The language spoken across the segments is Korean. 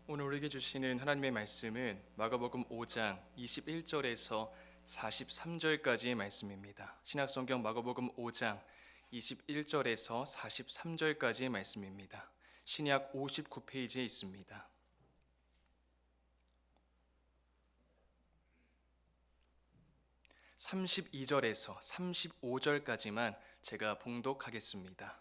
오늘 우리에게 주시는 하나님의 말씀은 마가복음 5장 21절에서 43절까지의 말씀입니다. 신약성경 마가복음 5장 21절에서 43절까지의 말씀입니다. 신약 59페이지에 있습니다. (32절에서) (35절까지만) 제가 봉독하겠습니다.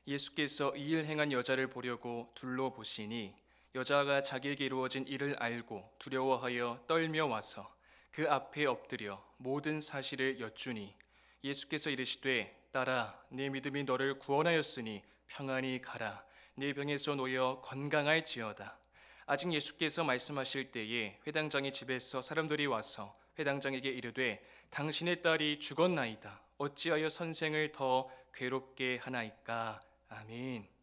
예수께서 이 일 행한 여자를 보려고 둘러보시니 여자가 자기에게 이루어진 일을 알고 두려워하여 떨며 와서 그 앞에 엎드려 모든 사실을 여쭈니 예수께서 이르시되 딸아 네 믿음이 너를 구원하였으니 평안히 가라 네 병에서 놓여 건강할지어다. 아직 예수께서 말씀하실 때에 회당장의 집에서 사람들이 와서 회당장에게 이르되 당신의 딸이 죽었나이다. 어찌하여 선생을 더 괴롭게 하나이까. 아멘.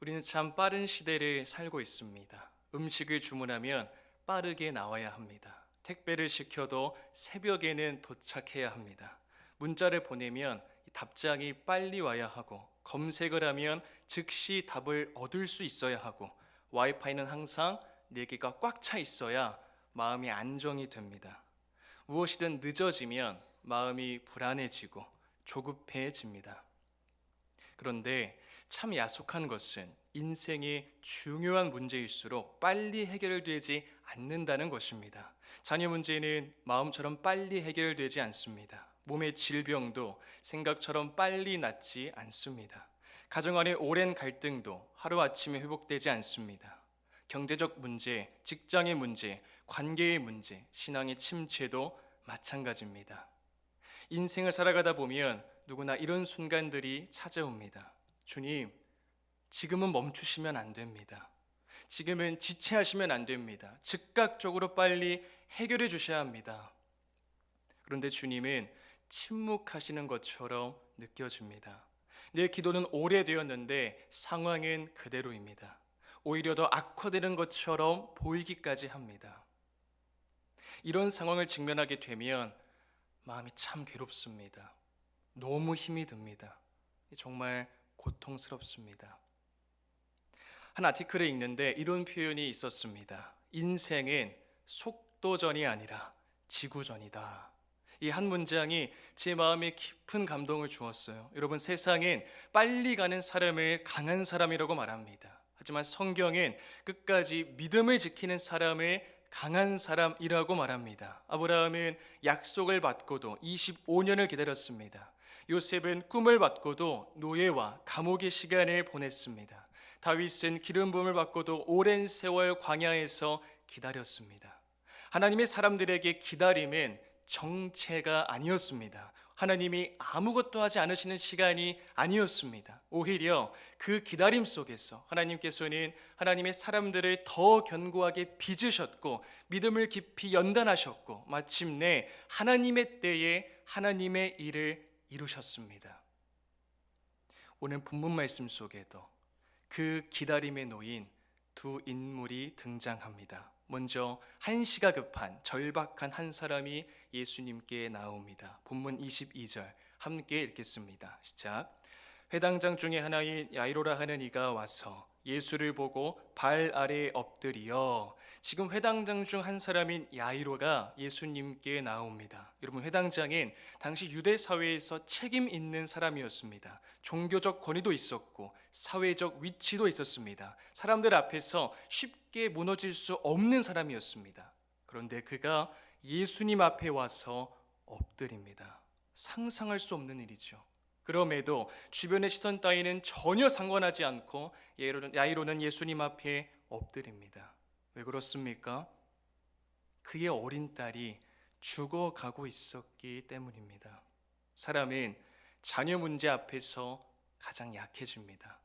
우리는 참 빠른 시대를 살고 있습니다. 음식을 주문하면 빠르게 나와야 합니다. 택배를 시켜도 새벽에는 도착해야 합니다. 문자를 보내면 답장이 빨리 와야 하고, 검색을 하면 즉시 답을 얻을 수 있어야 하고, 와이파이는 항상 4개가 꽉 차 있어야 마음이 안정이 됩니다. 무엇이든 늦어지면 마음이 불안해지고 조급해집니다. 그런데 참 야속한 것은 인생의 중요한 문제일수록 빨리 해결되지 않는다는 것입니다. 자녀 문제는 마음처럼 빨리 해결되지 않습니다. 몸의 질병도 생각처럼 빨리 낫지 않습니다. 가정 안의 오랜 갈등도 하루아침에 회복되지 않습니다. 경제적 문제, 직장의 문제, 관계의 문제, 신앙의 침체도 마찬가지입니다. 인생을 살아가다 보면 누구나 이런 순간들이 찾아옵니다. 주님, 지금은 멈추시면 안 됩니다. 지금은 지체하시면 안 됩니다. 즉각적으로 빨리 해결해 주셔야 합니다. 그런데 주님은 침묵하시는 것처럼 느껴집니다. 내 기도는 오래되었는데 상황은 그대로입니다. 오히려 더 악화되는 것처럼 보이기까지 합니다. 이런 상황을 직면하게 되면 마음이 참 괴롭습니다. 너무 힘이 듭니다. 정말 고통스럽습니다. 한 아티클을 읽는데 이런 표현이 있었습니다. 인생은 속도전이 아니라 지구전이다. 이 한 문장이 제 마음에 깊은 감동을 주었어요. 여러분, 세상은 빨리 가는 사람을 강한 사람이라고 말합니다. 하지만 성경은 끝까지 믿음을 지키는 사람을 강한 사람이라고 말합니다. 아브라함은 약속을 받고도 25년을 기다렸습니다. 요셉은 꿈을 받고도 노예와 감옥의 시간을 보냈습니다. 다윗은 기름 부음을 받고도 오랜 세월 광야에서 기다렸습니다. 하나님의 사람들에게 기다림은 정체가 아니었습니다. 하나님이 아무것도 하지 않으시는 시간이 아니었습니다. 오히려 그 기다림 속에서 하나님께서는 하나님의 사람들을 더 견고하게 빚으셨고 믿음을 깊이 연단하셨고 마침내 하나님의 때에 하나님의 일을 이루셨습니다. 오늘 본문 말씀 속에도 그 기다림에 놓인 두 인물이 등장합니다. 먼저 한시가 급한 절박한 한 사람이 예수님께 나옵니다. 본문 22절 함께 읽겠습니다. 시작. 회당장 중에 하나인 야이로라 하는 이가 와서 예수를 보고 발 아래에 엎드리어. 지금 회당장 중 한 사람인 야이로가 예수님께 나옵니다. 여러분, 회당장은 당시 유대 사회에서 책임 있는 사람이었습니다. 종교적 권위도 있었고 사회적 위치도 있었습니다. 사람들 앞에서 쉽게 무너질 수 없는 사람이었습니다. 그런데 그가 예수님 앞에 와서 엎드립니다. 상상할 수 없는 일이죠. 그럼에도 주변의 시선 따위는 전혀 상관하지 않고 야이로는 예수님 앞에 엎드립니다. 왜 그렇습니까? 그의 어린 딸이 죽어가고 있었기 때문입니다. 사람은 자녀 문제 앞에서 가장 약해집니다.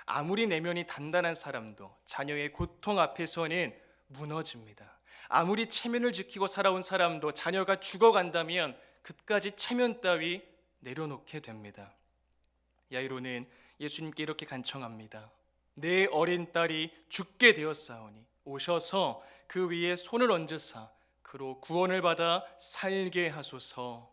아무리 내면이 단단한 사람도 자녀의 고통 앞에서는 무너집니다. 아무리 체면을 지키고 살아온 사람도 자녀가 죽어간다면 그까지 체면 따위 내려놓게 됩니다. 야이로는 예수님께 이렇게 간청합니다. 내 어린 딸이 죽게 되었사오니 오셔서 그 위에 손을 얹으사 그로 구원을 받아 살게 하소서.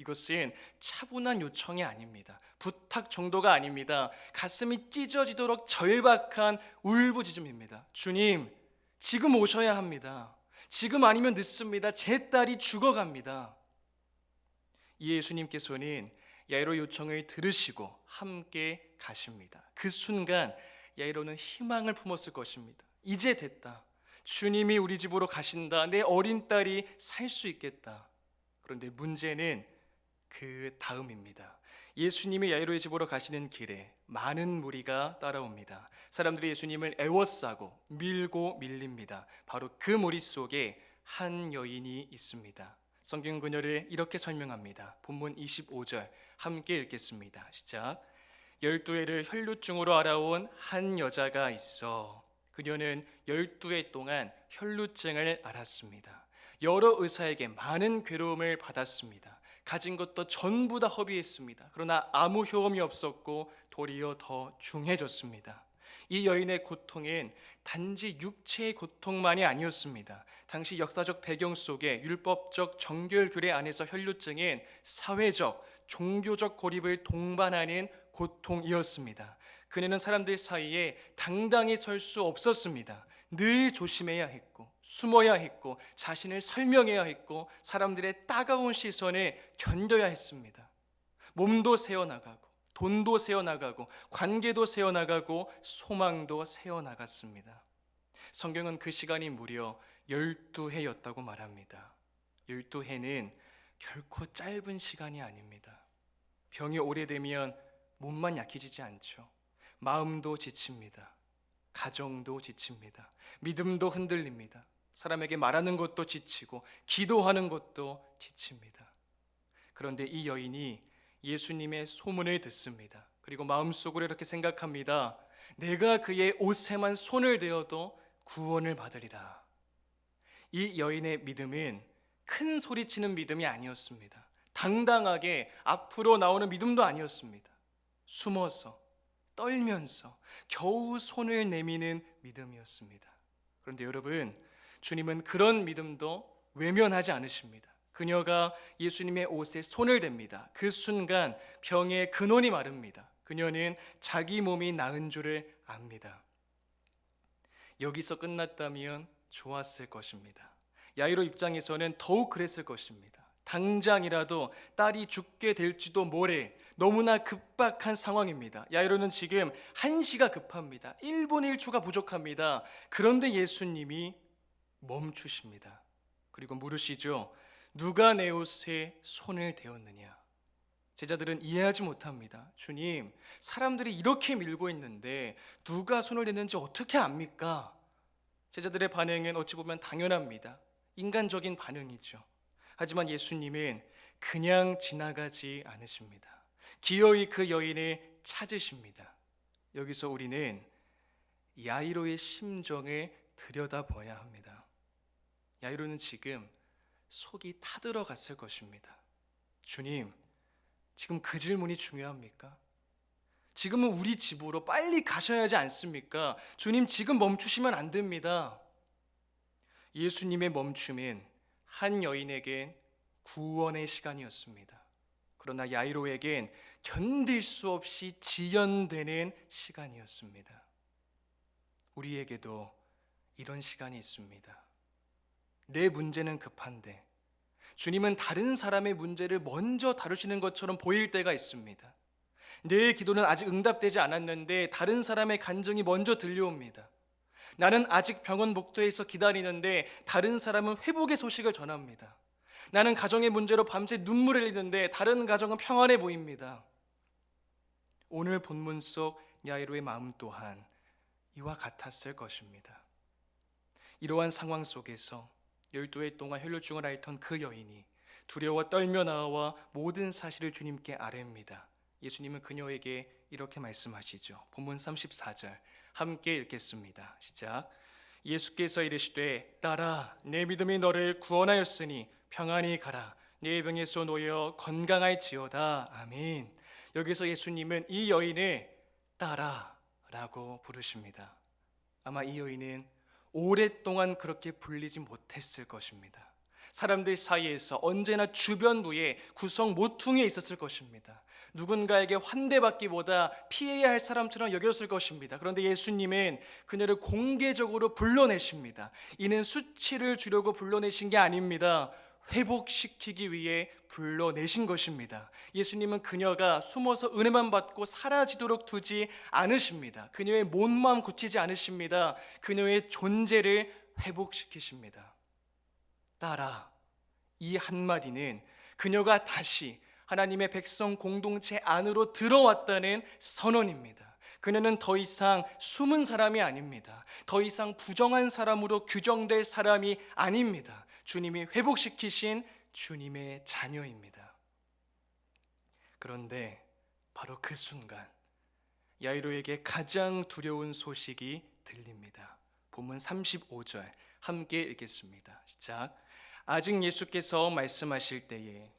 이것은 차분한 요청이 아닙니다. 부탁 정도가 아닙니다. 가슴이 찢어지도록 절박한 울부짖음입니다. 주님, 지금 오셔야 합니다. 지금 아니면 늦습니다. 제 딸이 죽어갑니다. 예수님께서는 야이로 요청을 들으시고 함께 가십니다. 그 순간 야이로는 희망을 품었을 것입니다. 이제 됐다. 주님이 우리 집으로 가신다. 내 어린 딸이 살 수 있겠다. 그런데 문제는 그 다음입니다. 예수님이 야이로의 집으로 가시는 길에 많은 무리가 따라옵니다. 사람들이 예수님을 애워싸고 밀고 밀립니다. 바로 그 무리 속에 한 여인이 있습니다. 성경 그녀를 이렇게 설명합니다. 본문 25절 함께 읽겠습니다. 시작. 12해를 혈루증으로 알아온 한 여자가 있어. 그녀는 12해 동안 혈루증을 앓았습니다. 여러 의사에게 많은 괴로움을 받았습니다. 가진 것도 전부 다 허비했습니다. 그러나 아무 효험이 없었고 도리어 더 중해졌습니다. 이 여인의 고통은 단지 육체의 고통만이 아니었습니다. 당시 역사적 배경 속에 율법적 정결규례 안에서 혈루증은 사회적, 종교적 고립을 동반하는 고통이었습니다. 그녀는 사람들 사이에 당당히 설 수 없었습니다. 늘 조심해야 했고 숨어야 했고 자신을 설명해야 했고 사람들의 따가운 시선에 견뎌야 했습니다. 몸도 새어나가고 돈도 새어나가고 관계도 새어나가고 소망도 새어나갔습니다. 성경은 그 시간이 무려 12해였다고 말합니다. 12해는 결코 짧은 시간이 아닙니다. 병이 오래되면 몸만 약해지지 않죠. 마음도 지칩니다. 가정도 지칩니다. 믿음도 흔들립니다. 사람에게 말하는 것도 지치고 기도하는 것도 지칩니다. 그런데 이 여인이 예수님의 소문을 듣습니다. 그리고 마음속으로 이렇게 생각합니다. 내가 그의 옷에만 손을 대어도 구원을 받으리라. 이 여인의 믿음은 큰 소리치는 믿음이 아니었습니다. 당당하게 앞으로 나오는 믿음도 아니었습니다. 숨어서 떨면서 겨우 손을 내미는 믿음이었습니다. 그런데 여러분, 주님은 그런 믿음도 외면하지 않으십니다. 그녀가 예수님의 옷에 손을 댑니다. 그 순간 병의 근원이 마릅니다. 그녀는 자기 몸이 나은 줄을 압니다. 여기서 끝났다면 좋았을 것입니다. 야이로 입장에서는 더욱 그랬을 것입니다. 당장이라도 딸이 죽게 될지도 모래, 너무나 급박한 상황입니다. 야이로는 지금 한시가 급합니다. 1분 1초가 부족합니다. 그런데 예수님이 멈추십니다. 그리고 물으시죠. 누가 내 옷에 손을 대었느냐? 제자들은 이해하지 못합니다. 주님, 사람들이 이렇게 밀고 있는데 누가 손을 댔는지 어떻게 압니까? 제자들의 반응은 어찌 보면 당연합니다. 인간적인 반응이죠. 하지만 예수님은 그냥 지나가지 않으십니다. 기어이 그 여인을 찾으십니다. 여기서 우리는 야이로의 심정을 들여다봐야 합니다. 야이로는 지금 속이 타들어갔을 것입니다. 주님, 지금 그 질문이 중요합니까? 지금은 우리 집으로 빨리 가셔야 하지 않습니까? 주님, 지금 멈추시면 안 됩니다. 예수님의 멈춤은 한 여인에겐 구원의 시간이었습니다. 그러나 야이로에겐 견딜 수 없이 지연되는 시간이었습니다. 우리에게도 이런 시간이 있습니다. 내 문제는 급한데 주님은 다른 사람의 문제를 먼저 다루시는 것처럼 보일 때가 있습니다. 내 기도는 아직 응답되지 않았는데 다른 사람의 간증이 먼저 들려옵니다. 나는 아직 병원 복도에서 기다리는데 다른 사람은 회복의 소식을 전합니다. 나는 가정의 문제로 밤새 눈물을 흘리는데 다른 가정은 평안해 보입니다. 오늘 본문 속 야이로의 마음 또한 이와 같았을 것입니다. 이러한 상황 속에서 12해 동안 혈루증을 앓던 그 여인이 두려워 떨며 나와 모든 사실을 주님께 아뢰입니다. 예수님은 그녀에게 이렇게 말씀하시죠. 본문 34절 함께 읽겠습니다. 시작. 예수께서 이르시되 딸아, 내 믿음이 너를 구원하였으니 평안히 가라. 네 병에서 놓여 건강할지어다. 아멘. 여기서 예수님은 이 여인을 딸아라고 부르십니다. 아마 이 여인은 오랫동안 그렇게 불리지 못했을 것입니다. 사람들 사이에서 언제나 주변부에 구성 모퉁이에 있었을 것입니다. 누군가에게 환대받기보다 피해야 할 사람처럼 여겼을 것입니다. 그런데 예수님은 그녀를 공개적으로 불러내십니다. 이는 수치를 주려고 불러내신 게 아닙니다. 회복시키기 위해 불러내신 것입니다. 예수님은 그녀가 숨어서 은혜만 받고 사라지도록 두지 않으십니다. 그녀의 몸만 굳히지 않으십니다. 그녀의 존재를 회복시키십니다. 따라, 이 한마디는 그녀가 다시 하나님의 백성 공동체 안으로 들어왔다는 선언입니다. 그녀는 더 이상 숨은 사람이 아닙니다. 더 이상 부정한 사람으로 규정될 사람이 아닙니다. 주님이 회복시키신 주님의 자녀입니다. 그런데 바로 그 순간 야이로에게 가장 두려운 소식이 들립니다. 본문 35절 함께 읽겠습니다. 시작. 아직 예수께서 말씀하실 때에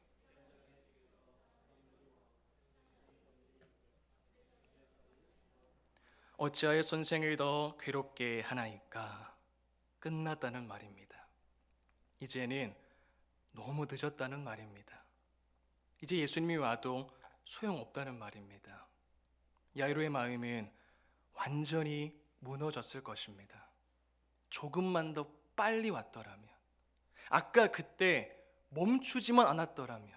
어찌하여 선생을 더 괴롭게 하나이까? 끝났다는 말입니다. 이제는 너무 늦었다는 말입니다. 이제 예수님이 와도 소용없다는 말입니다. 야이로의 마음은 완전히 무너졌을 것입니다. 조금만 더 빨리 왔더라면, 아까 그때 멈추지만 않았더라면,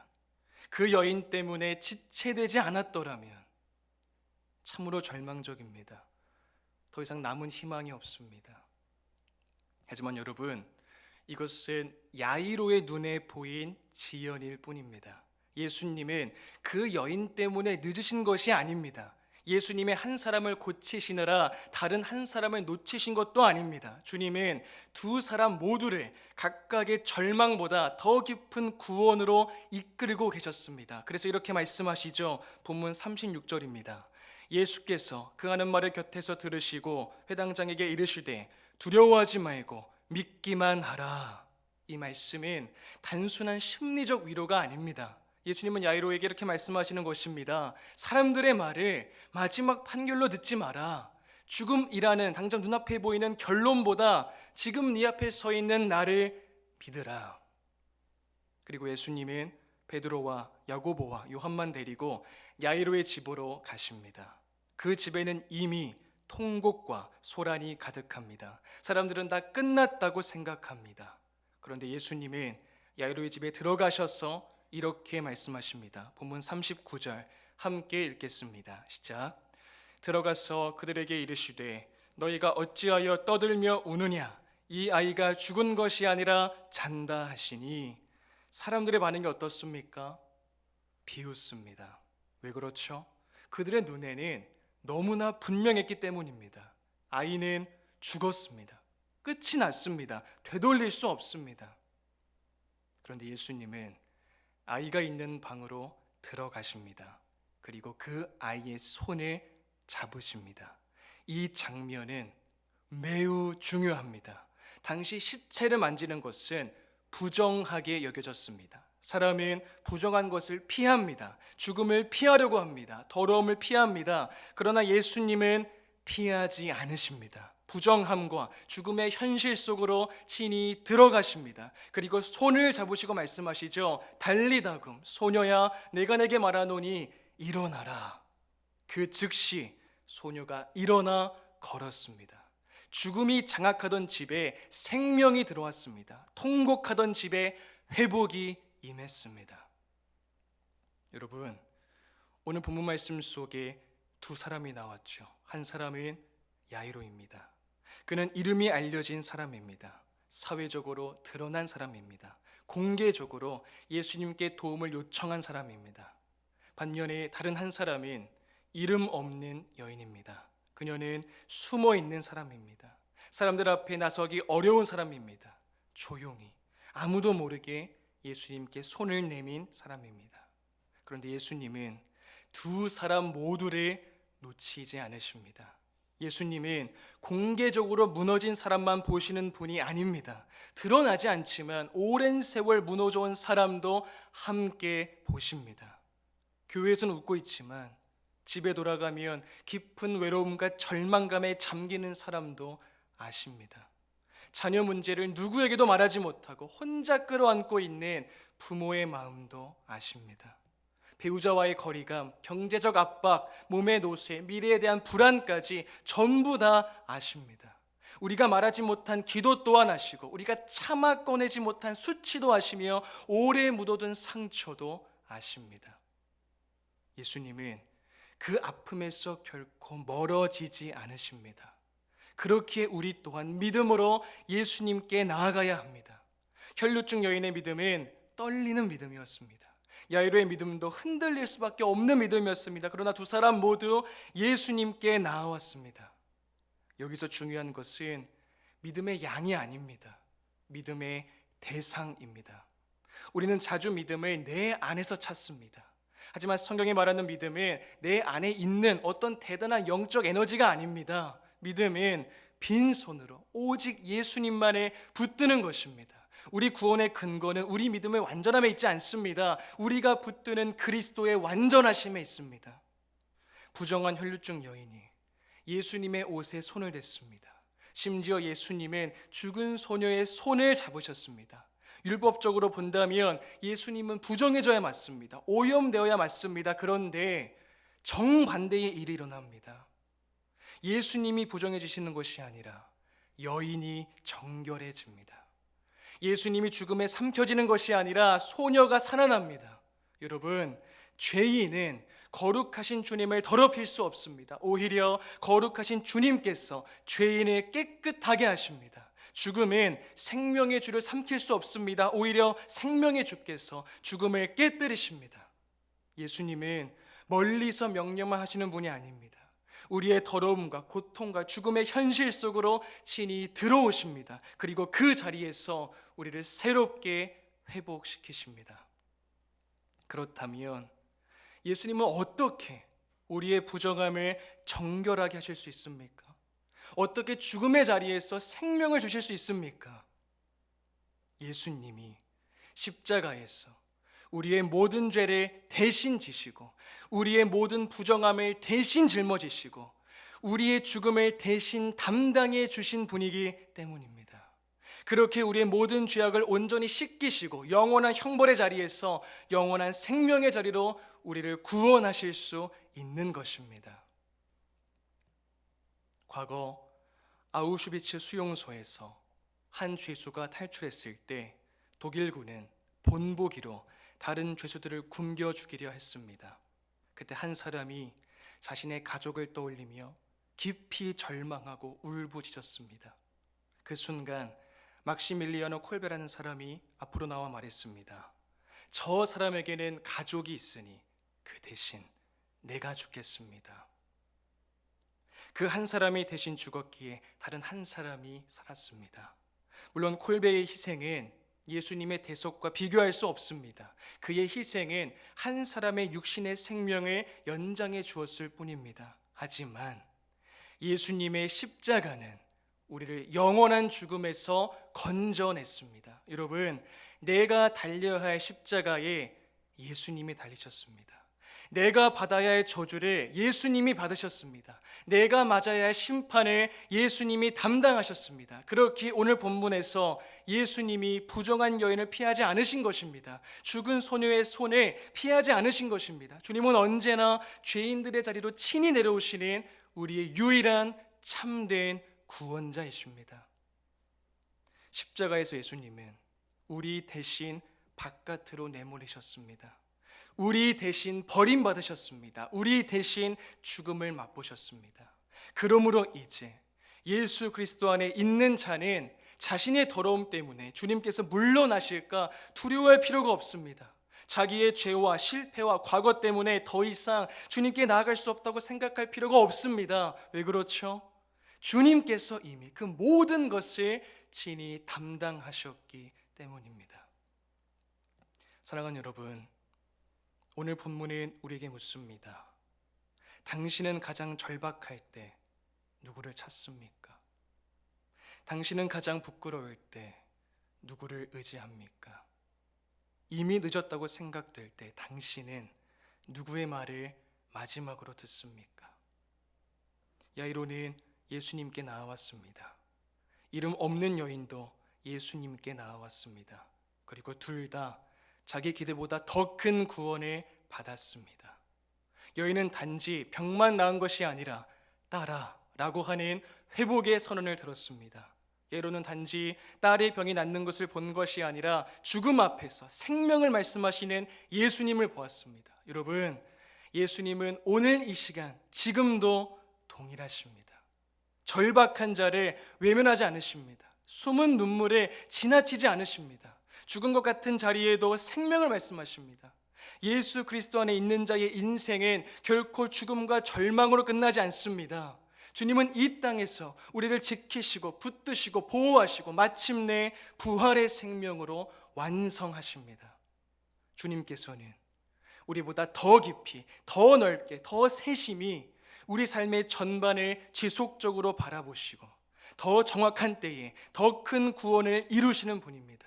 그 여인 때문에 지체되지 않았더라면 참으로 절망적입니다. 더 이상 남은 희망이 없습니다. 하지만 여러분, 이것은 야이로의 눈에 보인 지연일 뿐입니다. 예수님은 그 여인 때문에 늦으신 것이 아닙니다. 예수님의 한 사람을 고치시느라 다른 한 사람을 놓치신 것도 아닙니다. 주님은 두 사람 모두를 각각의 절망보다 더 깊은 구원으로 이끌고 계셨습니다. 그래서 이렇게 말씀하시죠. 본문 36절입니다. 예수께서 그 하는 말을 곁에서 들으시고 회당장에게 이르시되 두려워하지 말고 믿기만 하라. 이 말씀은 단순한 심리적 위로가 아닙니다. 예수님은 야이로에게 이렇게 말씀하시는 것입니다. 사람들의 말을 마지막 판결로 듣지 마라. 죽음이라는 당장 눈앞에 보이는 결론보다 지금 네 앞에 서 있는 나를 믿으라. 그리고 예수님은 베드로와 야고보와 요한만 데리고 야이로의 집으로 가십니다. 그 집에는 이미 통곡과 소란이 가득합니다. 사람들은 다 끝났다고 생각합니다. 그런데 예수님은 야이로의 집에 들어가셔서 이렇게 말씀하십니다. 본문 39절 함께 읽겠습니다. 시작. 들어가서 그들에게 이르시되 너희가 어찌하여 떠들며 우느냐? 이 아이가 죽은 것이 아니라 잔다 하시니. 사람들의 반응이 어떻습니까? 비웃습니다. 왜 그렇죠? 그들의 눈에는 너무나 분명했기 때문입니다. 아이는 죽었습니다. 끝이 났습니다. 되돌릴 수 없습니다. 그런데 예수님은 아이가 있는 방으로 들어가십니다. 그리고 그 아이의 손을 잡으십니다. 이 장면은 매우 중요합니다. 당시 시체를 만지는 것은 부정하게 여겨졌습니다. 사람은 부정한 것을 피합니다. 죽음을 피하려고 합니다. 더러움을 피합니다. 그러나 예수님은 피하지 않으십니다. 부정함과 죽음의 현실 속으로 친히 들어가십니다. 그리고 손을 잡으시고 말씀하시죠. 달리다금 소녀야 내가 내게 말하노니 일어나라. 그 즉시 소녀가 일어나 걸었습니다. 죽음이 장악하던 집에 생명이 들어왔습니다. 통곡하던 집에 회복이 임했습니다. 여러분, 오늘 본문 말씀 속에 두 사람이 나왔죠. 한 사람은 야이로입니다. 그는 이름이 알려진 사람입니다. 사회적으로 드러난 사람입니다. 공개적으로 예수님께 도움을 요청한 사람입니다. 반면에 다른 한 사람은 이름 없는 여인입니다. 그녀는 숨어 있는 사람입니다. 사람들 앞에 나서기 어려운 사람입니다. 조용히 아무도 모르게 예수님께 손을 내민 사람입니다. 그런데 예수님은 두 사람 모두를 놓치지 않으십니다. 예수님은 공개적으로 무너진 사람만 보시는 분이 아닙니다. 드러나지 않지만 오랜 세월 무너져온 사람도 함께 보십니다. 교회에서는 웃고 있지만 집에 돌아가면 깊은 외로움과 절망감에 잠기는 사람도 아십니다. 자녀 문제를 누구에게도 말하지 못하고 혼자 끌어안고 있는 부모의 마음도 아십니다. 배우자와의 거리감, 경제적 압박, 몸의 노쇠, 미래에 대한 불안까지 전부 다 아십니다. 우리가 말하지 못한 기도 또한 아시고 우리가 참아 꺼내지 못한 수치도 아시며 오래 묻어둔 상처도 아십니다. 예수님은 그 아픔에서 결코 멀어지지 않으십니다. 그렇기에 우리 또한 믿음으로 예수님께 나아가야 합니다. 혈루증 여인의 믿음은 떨리는 믿음이었습니다. 야이로의 믿음도 흔들릴 수밖에 없는 믿음이었습니다. 그러나 두 사람 모두 예수님께 나아왔습니다. 여기서 중요한 것은 믿음의 양이 아닙니다. 믿음의 대상입니다. 우리는 자주 믿음을 내 안에서 찾습니다. 하지만 성경이 말하는 믿음은 내 안에 있는 어떤 대단한 영적 에너지가 아닙니다. 믿음은 빈손으로 오직 예수님만을 붙드는 것입니다. 우리 구원의 근거는 우리 믿음의 완전함에 있지 않습니다. 우리가 붙드는 그리스도의 완전하심에 있습니다. 부정한 혈루증 여인이 예수님의 옷에 손을 댔습니다. 심지어 예수님은 죽은 소녀의 손을 잡으셨습니다. 율법적으로 본다면 예수님은 부정해져야 맞습니다. 오염되어야 맞습니다. 그런데 정반대의 일이 일어납니다. 예수님이 부정해지시는 것이 아니라 여인이 정결해집니다. 예수님이 죽음에 삼켜지는 것이 아니라 소녀가 살아납니다. 여러분, 죄인은 거룩하신 주님을 더럽힐 수 없습니다. 오히려 거룩하신 주님께서 죄인을 깨끗하게 하십니다. 죽음은 생명의 주를 삼킬 수 없습니다. 오히려 생명의 주께서 죽음을 깨뜨리십니다. 예수님은 멀리서 명령만 하시는 분이 아닙니다. 우리의 더러움과 고통과 죽음의 현실 속으로 친히 들어오십니다. 그리고 그 자리에서 우리를 새롭게 회복시키십니다. 그렇다면 예수님은 어떻게 우리의 부정함을 정결하게 하실 수 있습니까? 어떻게 죽음의 자리에서 생명을 주실 수 있습니까? 예수님이 십자가에서 우리의 모든 죄를 대신 지시고 우리의 모든 부정함을 대신 짊어지시고 우리의 죽음을 대신 담당해 주신 분이기 때문입니다. 그렇게 우리의 모든 죄악을 온전히 씻기시고 영원한 형벌의 자리에서 영원한 생명의 자리로 우리를 구원하실 수 있는 것입니다. 과거 아우슈비츠 수용소에서 한 죄수가 탈출했을 때 독일군은 본보기로 다른 죄수들을 굶겨 죽이려 했습니다. 그때 한 사람이 자신의 가족을 떠올리며 깊이 절망하고 울부짖었습니다. 그 순간 막시밀리아노 콜베라는 사람이 앞으로 나와 말했습니다. 저 사람에게는 가족이 있으니 그 대신 내가 죽겠습니다. 그 한 사람이 대신 죽었기에 다른 한 사람이 살았습니다. 물론 콜베의 희생은 예수님의 대속과 비교할 수 없습니다. 그의 희생은 한 사람의 육신의 생명을 연장해 주었을 뿐입니다. 하지만 예수님의 십자가는 우리를 영원한 죽음에서 건져냈습니다. 여러분, 내가 달려야 할 십자가에 예수님이 달리셨습니다. 내가 받아야 할 저주를 예수님이 받으셨습니다. 내가 맞아야 할 심판을 예수님이 담당하셨습니다. 그렇기에 오늘 본문에서 예수님이 부정한 여인을 피하지 않으신 것입니다. 죽은 소녀의 손을 피하지 않으신 것입니다. 주님은 언제나 죄인들의 자리로 친히 내려오시는 우리의 유일한 참된 구원자이십니다. 십자가에서 예수님은 우리 대신 바깥으로 내몰리셨습니다. 우리 대신 버림받으셨습니다. 우리 대신 죽음을 맛보셨습니다. 그러므로 이제 예수 그리스도 안에 있는 자는 자신의 더러움 때문에 주님께서 물러나실까 두려워할 필요가 없습니다. 자기의 죄와 실패와 과거 때문에 더 이상 주님께 나아갈 수 없다고 생각할 필요가 없습니다. 왜 그렇죠? 주님께서 이미 그 모든 것을 친히 담당하셨기 때문입니다. 사랑하는 여러분, 오늘 본문은 우리에게 묻습니다. 당신은 가장 절박할 때 누구를 찾습니까? 당신은 가장 부끄러울 때 누구를 의지합니까? 이미 늦었다고 생각될 때 당신은 누구의 말을 마지막으로 듣습니까? 야이로는 예수님께 나아왔습니다. 이름 없는 여인도 예수님께 나아왔습니다. 그리고 둘 다 자기 기대보다 더 큰 구원을 받았습니다. 여인은 단지 병만 나은 것이 아니라 딸아라고 하는 회복의 선언을 들었습니다. 예로는 단지 딸의 병이 낫는 것을 본 것이 아니라 죽음 앞에서 생명을 말씀하시는 예수님을 보았습니다. 여러분, 예수님은 오늘 이 시간 지금도 동일하십니다. 절박한 자를 외면하지 않으십니다. 숨은 눈물에 지나치지 않으십니다. 죽은 것 같은 자리에도 생명을 말씀하십니다. 예수 그리스도 안에 있는 자의 인생은 결코 죽음과 절망으로 끝나지 않습니다. 주님은 이 땅에서 우리를 지키시고 붙드시고 보호하시고 마침내 부활의 생명으로 완성하십니다. 주님께서는 우리보다 더 깊이, 더 넓게, 더 세심히 우리 삶의 전반을 지속적으로 바라보시고 더 정확한 때에 더 큰 구원을 이루시는 분입니다.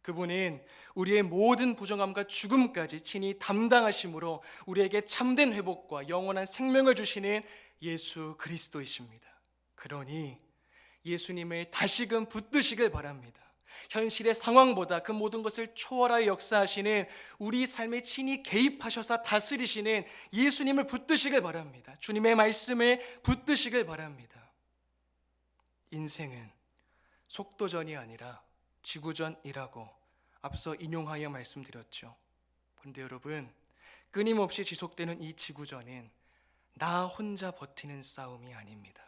그분은 우리의 모든 부정함과 죽음까지 친히 담당하심으로 우리에게 참된 회복과 영원한 생명을 주시는 예수 그리스도이십니다. 그러니 예수님을 다시금 붙드시길 바랍니다. 현실의 상황보다 그 모든 것을 초월하여 역사하시는 우리 삶에 친히 개입하셔서 다스리시는 예수님을 붙드시길 바랍니다. 주님의 말씀을 붙드시길 바랍니다. 인생은 속도전이 아니라 지구전이라고 앞서 인용하여 말씀드렸죠. 그런데 여러분, 끊임없이 지속되는 이 지구전은 나 혼자 버티는 싸움이 아닙니다.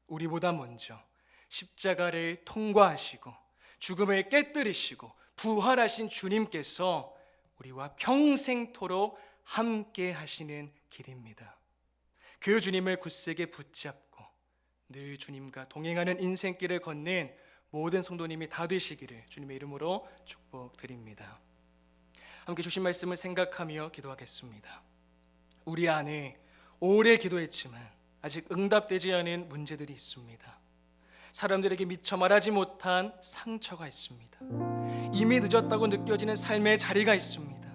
우리보다 먼저 십자가를 통과하시고 죽음을 깨뜨리시고 부활하신 주님께서 우리와 평생토록 함께 하시는 길입니다. 그 주님을 굳세게 붙잡고 늘 주님과 동행하는 인생길을 걷는 모든 성도님이 다 되시기를 주님의 이름으로 축복드립니다. 함께 주신 말씀을 생각하며 기도하겠습니다. 우리 안에 오래 기도했지만 아직 응답되지 않은 문제들이 있습니다. 사람들에게 미처 말하지 못한 상처가 있습니다. 이미 늦었다고 느껴지는 삶의 자리가 있습니다.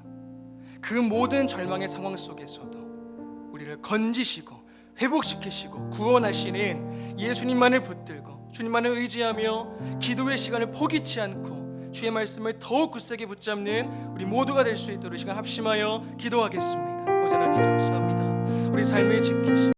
그 모든 절망의 상황 속에서도 우리를 건지시고 회복시키시고 구원하시는 예수님만을 붙들고 주님만을 의지하며 기도의 시간을 포기치 않고 주의 말씀을 더욱 굳세게 붙잡는 우리 모두가 될 수 있도록 시간 합심하여 기도하겠습니다. 아버지 하나님 감사합니다. 우리 삶을 지키시고